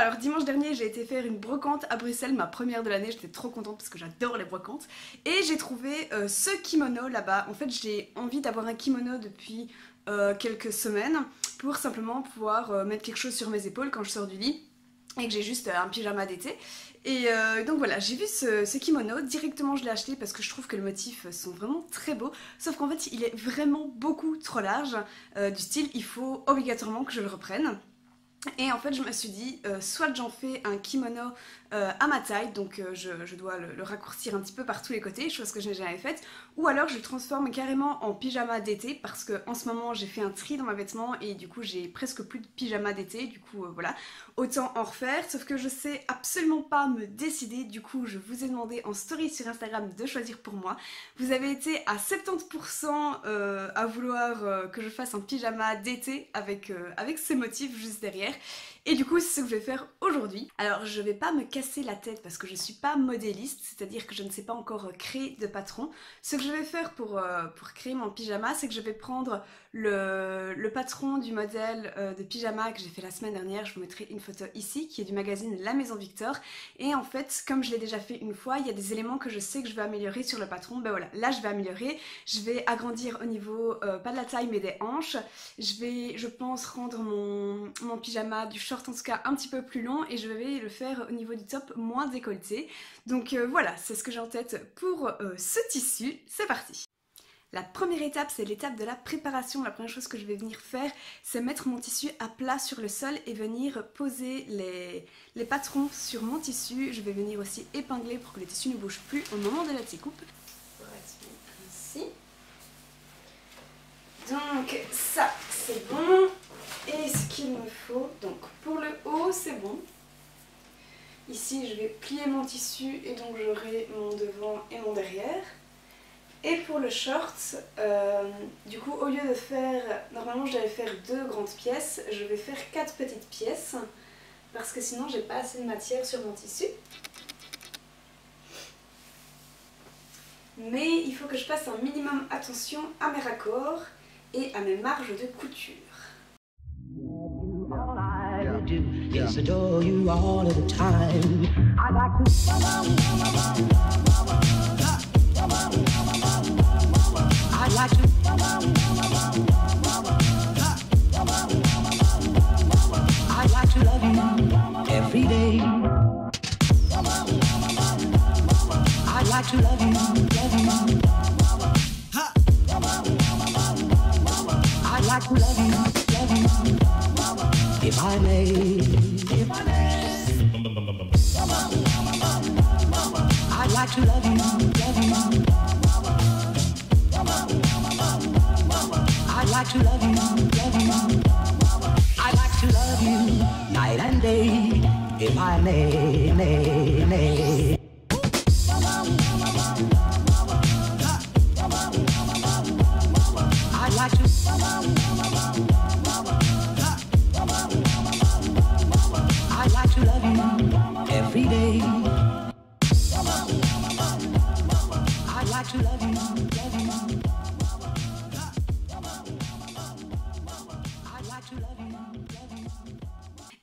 alors dimanche dernier j'ai été faire une brocante à Bruxelles, ma première de l'année, j'étais trop contente parce que j'adore les brocantes. Et j'ai trouvé ce kimono là-bas. En fait j'ai envie d'avoir un kimono depuis quelques semaines pour simplement pouvoir mettre quelque chose sur mes épaules quand je sors du lit et que j'ai juste un pyjama d'été. Et donc voilà, j'ai vu ce kimono, directement je l'ai acheté parce que je trouve que les motifs sont vraiment très beaux, sauf qu'en fait il est vraiment beaucoup trop large, du style il faut obligatoirement que je le reprenne. Et en fait je me suis dit, soit j'en fais un kimono à ma taille, donc je dois le raccourcir un petit peu par tous les côtés, chose que je n'ai jamais faite, ou alors je le transforme carrément en pyjama d'été, parce que en ce moment j'ai fait un tri dans mes vêtements et du coup j'ai presque plus de pyjama d'été, du coup voilà, autant en refaire, sauf que je sais absolument pas me décider, du coup je vous ai demandé en story sur Instagram de choisir pour moi. Vous avez été à 70% à vouloir que je fasse un pyjama d'été avec ces motifs juste derrière. Et du coup c'est ce que je vais faire aujourd'hui. Alors je vais pas me casser la tête parce que je suis pas modéliste, c'est-à-dire que je ne sais pas encore créer de patron. Ce que je vais faire pour créer mon pyjama, c'est que je vais prendre le patron du modèle de pyjama que j'ai fait la semaine dernière. Je vous mettrai une photo ici qui est du magazine La Maison Victor. Et en fait comme je l'ai déjà fait une fois, il y a des éléments que je sais que je vais améliorer sur le patron. Ben voilà, là je vais améliorer, je vais agrandir au niveau pas de la taille mais des hanches. Je vais, je pense, rendre mon pyjama du short en tout cas un petit peu plus long et je vais le faire au niveau du top moins décolleté. Donc voilà, c'est ce que j'ai en tête pour ce tissu. C'est parti! La première étape, c'est l'étape de la préparation. La première chose que je vais venir faire, c'est mettre mon tissu à plat sur le sol et venir poser les patrons sur mon tissu. Je vais venir aussi épingler pour que le tissu ne bouge plus au moment de la découpe. Ainsi. Donc ça, c'est bon. Et ce qu'il me faut, donc pour le haut, c'est bon. Ici, je vais plier mon tissu et donc j'aurai mon devant et mon derrière. Et pour le short, du coup, au lieu de faire, normalement je devais faire 2 grandes pièces, je vais faire 4 petites pièces parce que sinon j'ai pas assez de matière sur mon tissu. Mais il faut que je fasse un minimum attention à mes raccords et à mes marges de couture. Yes, adore you all of the time. I like to I like to I like to love you every day. I like to love you, love you. I like to love you, love you. If I may, if I may, I'd like to love you, love you. I'd like to love you, love you. I'd like to love you night and day, if I may, may. I'd like to. I like to love you every day. I like to love you, love you. I like to love you, love you.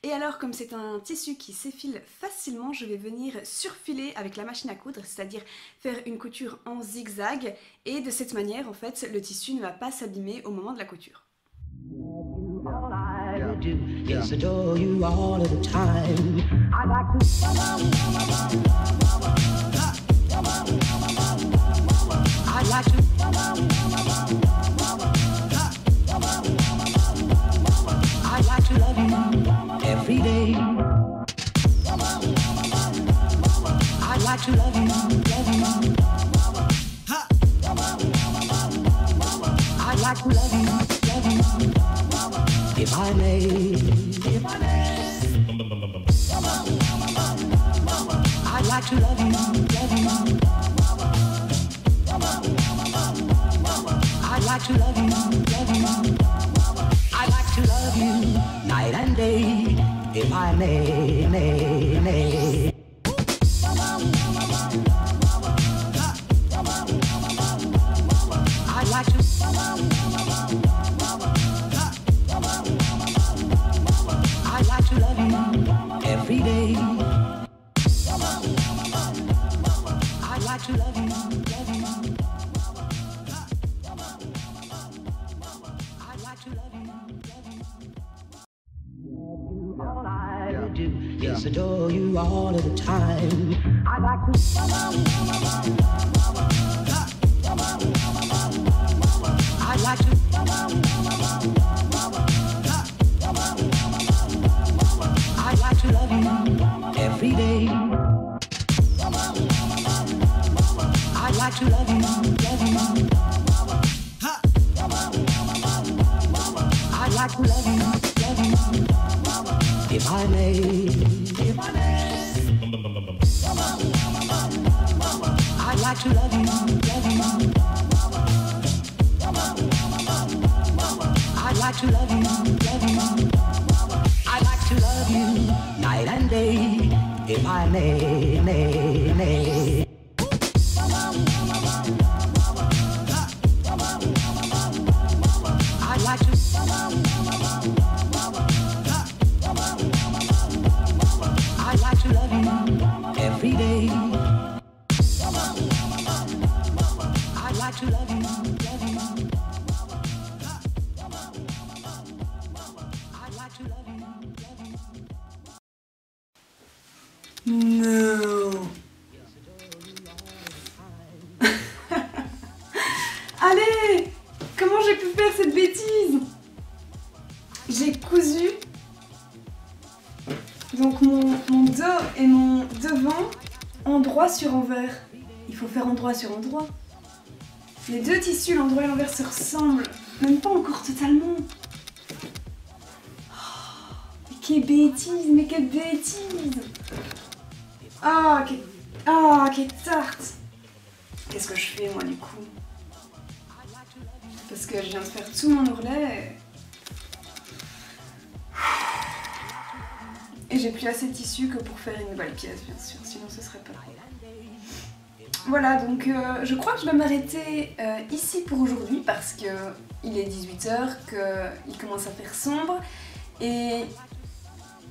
Et alors, comme c'est un tissu qui s'effile facilement, je vais venir surfiler avec la machine à coudre, c'est-à-dire faire une couture en zigzag. Et de cette manière, en fait, le tissu ne va pas s'abîmer au moment de la couture. Yes, adore you all of the time. I like to I like to I like to love you every day. I like to love you, love you. I like to love you, love you. If I may, if I may, I'd like to love you, love you. I'd like to love you, love you. I'd like to love you night and day, if I may, may, may. I'd like to. I like to love you every do is adore you all of the time. I like to I like to I like to love you every day. I like to love you, love you. I like to love you, if I may, if I may. I like to love you, love you. I like to love you, love you. I like to love you night and day, if I may, may. I like to I like to love you every day. I like to love you, love you. I like to love you, love you. Non. Allez, comment j'ai pu faire cette bêtise? J'ai cousu donc mon dos et mon devant endroit sur envers. Il faut faire endroit sur endroit. Les deux tissus, l'endroit et l'envers, se ressemblent. Même pas encore totalement. Oh, mais quelle bêtise, mais quelle bêtise. Ah, quelle tarte. Qu'est-ce que je fais moi du coup? Parce que je viens de faire tout mon ourlet. Et j'ai plus assez de tissu que pour faire une nouvelle pièce, bien sûr, sinon ce serait pas drôle. Voilà, donc je crois que je vais m'arrêter ici pour aujourd'hui parce que il est 18h, qu'il commence à faire sombre et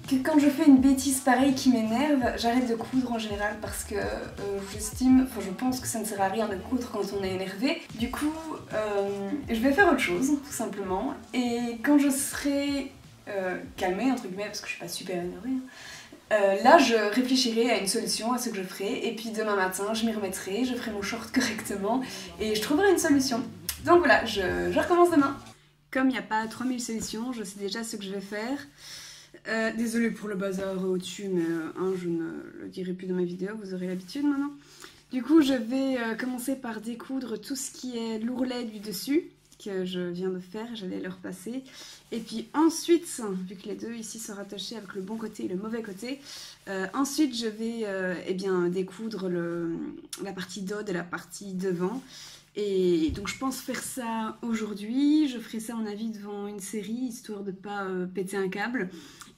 que quand je fais une bêtise pareille qui m'énerve, j'arrête de coudre en général parce que je pense que ça ne sert à rien de coudre quand on est énervé. Du coup, je vais faire autre chose, tout simplement. Et quand je serai calmée, entre guillemets, parce que je suis pas super énervée, là je réfléchirai à une solution, à ce que je ferai. Et puis demain matin, je m'y remettrai, je ferai mon short correctement et je trouverai une solution. Donc voilà, je recommence demain. Comme il n'y a pas 3000 solutions, je sais déjà ce que je vais faire. Désolée pour le bazar au-dessus, mais je ne le dirai plus dans mes vidéos, vous aurez l'habitude maintenant. Du coup, je vais commencer par découdre tout ce qui est l'ourlet du dessus, que je viens de faire, j'allais le repasser. Et puis ensuite, vu que les deux ici sont rattachés avec le bon côté et le mauvais côté, ensuite je vais découdre la partie dos de la partie devant. Et donc je pense faire ça aujourd'hui, je ferai ça à mon avis devant une série, histoire de pas péter un câble.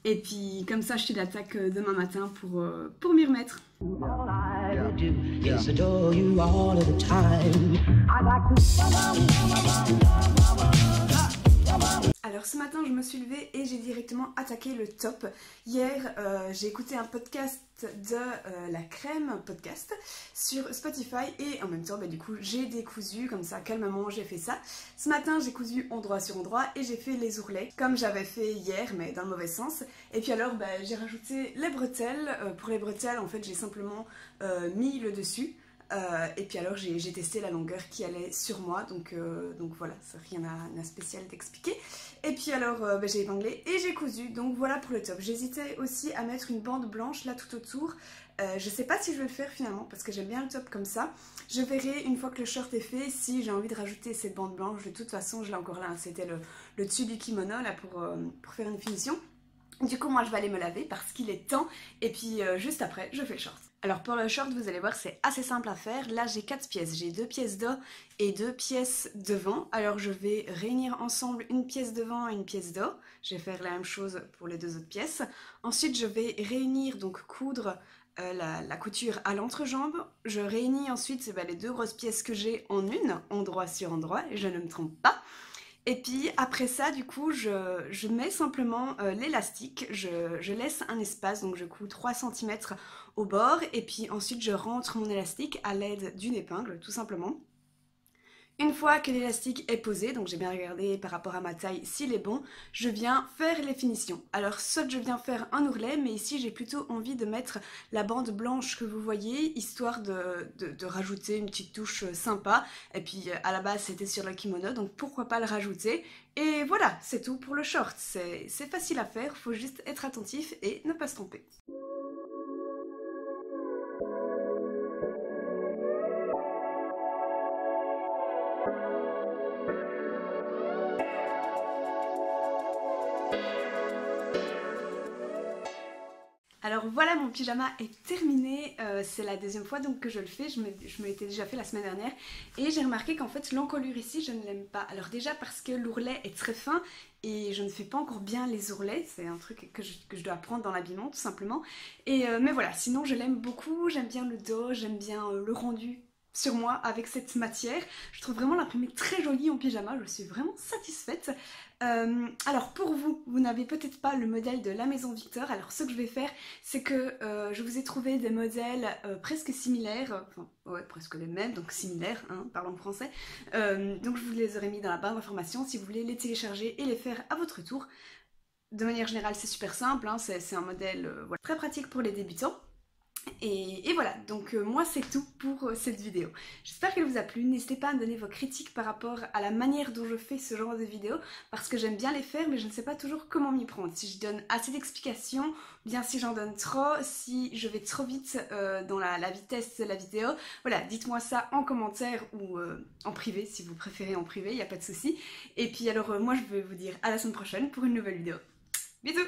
Et puis comme ça je te l'attaque demain matin pour m'y remettre. Alors ce matin je me suis levée et j'ai directement attaqué le top. Hier j'ai écouté un podcast de La Crème podcast sur Spotify et en même temps du coup j'ai décousu comme ça calmement, j'ai fait ça. Ce matin j'ai cousu endroit sur endroit et j'ai fait les ourlets comme j'avais fait hier mais dans le mauvais sens. Et puis alors j'ai rajouté les bretelles. Pour les bretelles en fait j'ai simplement mis le dessus. Et puis alors j'ai testé la longueur qui allait sur moi, donc voilà, c'est rien à spécial d'expliquer. Et puis alors j'ai épinglé et j'ai cousu, donc voilà pour le top. J'hésitais aussi à mettre une bande blanche là tout autour. Je sais pas si je vais le faire finalement parce que j'aime bien le top comme ça. Je verrai une fois que le short est fait si j'ai envie de rajouter cette bande blanche. De toute façon je l'ai encore là, hein. C'était le dessus du kimono là pour faire une finition. Du coup moi je vais aller me laver parce qu'il est temps et puis juste après je fais le short. Alors pour le short vous allez voir c'est assez simple à faire. Là j'ai 4 pièces, j'ai 2 pièces dos et 2 pièces devant. Alors je vais réunir ensemble une pièce devant et une pièce dos. Je vais faire la même chose pour les 2 autres pièces. Ensuite je vais réunir, donc coudre la couture à l'entrejambe. Je réunis ensuite les 2 grosses pièces que j'ai en une, endroit sur endroit, et je ne me trompe pas. Et puis après ça du coup je mets simplement l'élastique, je laisse un espace, donc je couds 3 cm au bord et puis ensuite je rentre mon élastique à l'aide d'une épingle tout simplement. Une fois que l'élastique est posé, donc j'ai bien regardé par rapport à ma taille s'il est bon, je viens faire les finitions. Alors soit je viens faire un ourlet, mais ici j'ai plutôt envie de mettre la bande blanche que vous voyez, histoire de rajouter une petite touche sympa. Et puis à la base c'était sur le kimono, donc pourquoi pas le rajouter. Et voilà, c'est tout pour le short. C'est facile à faire, faut juste être attentif et ne pas se tromper. Alors voilà, mon pyjama est terminé, c'est la deuxième fois donc que je le fais, je me l'étais déjà fait la semaine dernière et j'ai remarqué qu'en fait l'encolure ici je ne l'aime pas. Alors déjà parce que l'ourlet est très fin et je ne fais pas encore bien les ourlets, c'est un truc que je dois apprendre dans l'habillement tout simplement. Mais voilà, sinon je l'aime beaucoup, j'aime bien le dos, j'aime bien le rendu sur moi avec cette matière. Je trouve vraiment l'imprimé très joli en pyjama, je suis vraiment satisfaite. Alors pour vous, vous n'avez peut-être pas le modèle de la maison Victor, alors ce que je vais faire c'est que je vous ai trouvé des modèles presque similaires, enfin ouais presque les mêmes, donc similaires, hein, parlons français, donc je vous les aurai mis dans la barre d'informations si vous voulez les télécharger et les faire à votre tour. De manière générale c'est super simple, hein, c'est un modèle voilà, très pratique pour les débutants. Et voilà, donc moi c'est tout pour cette vidéo. J'espère qu'elle vous a plu, n'hésitez pas à me donner vos critiques par rapport à la manière dont je fais ce genre de vidéos, parce que j'aime bien les faire mais je ne sais pas toujours comment m'y prendre, si je donne assez d'explications, bien si j'en donne trop, si je vais trop vite dans la vitesse de la vidéo. Voilà, dites-moi ça en commentaire ou en privé, si vous préférez en privé, il n'y a pas de souci. Et puis alors moi je vais vous dire à la semaine prochaine pour une nouvelle vidéo. Bisous!